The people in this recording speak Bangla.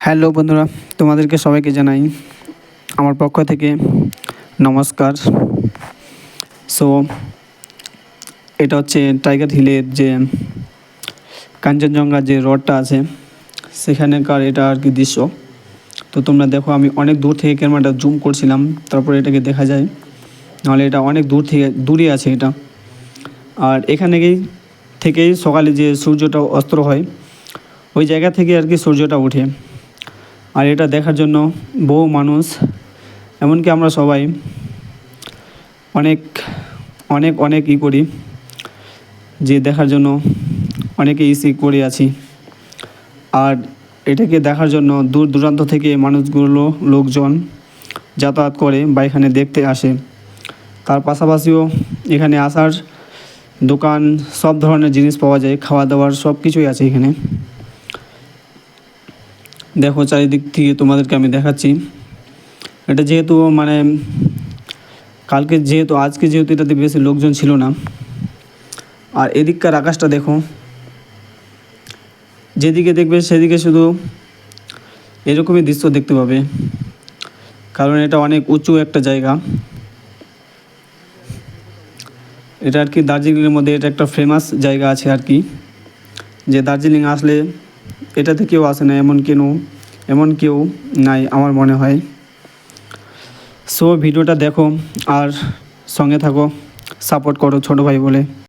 হ্যালো বন্ধুরা, তোমাদেরকে সবাইকে জানাই আমার পক্ষ থেকে নমস্কার। সো এটা হচ্ছে টাইগার হিলের যে কাঞ্চনজঙ্ঘার যে রোডটা আছে সেখানেকার এটা আর কি দৃশ্য। তো তোমরা দেখো, আমি অনেক দূর থেকে ক্যামেরাটা জুম করছিলাম, তারপরে এটাকে দেখা যায়, নাহলে এটা অনেক দূরে আছে এটা। আর এখানে থেকেই সকালে যে সূর্যটা অস্ত হয় ওই জায়গা থেকে আর কি সূর্যটা ওঠে। আর এটা দেখার জন্য বহু মানুষ, এমনকি আমরা সবাই অনেক অনেক অনেক করি যে দেখার জন্য অনেকে করে আছি। আর এটাকে দেখার জন্য দূর দূরান্ত থেকে লোকজন যাতায়াত করে বা এখানে দেখতে আসে। তার পাশাপাশিও এখানে আসার দোকান, সব ধরনের জিনিস পাওয়া যায়, খাওয়া দাওয়ার সব কিছুই আছে এখানে। দেখো চারিদিক থেকে তোমাদেরকে আমি দেখাচ্ছি। এটা যেহেতু আজকে যেহেতু এটাতে বেশি লোকজন ছিল না। আর এদিককার আকাশটা দেখো, যেদিকে দেখবে সেদিকে শুধু এরকমই দৃশ্য দেখতে পাবে, কারণ এটা অনেক উঁচু একটা জায়গা। এটা আর কি দার্জিলিংয়ের মধ্যে এটা একটা ফেমাস জায়গা আছে আর কি, যে দার্জিলিং আসলে এটাতে কেউ আসে না, এমন কেউ নাই আমার মনে হয়। সো ভিডিওটা দেখো আর সঙ্গে থাকো, সাপোর্ট করো ছোটো ভাই বলে।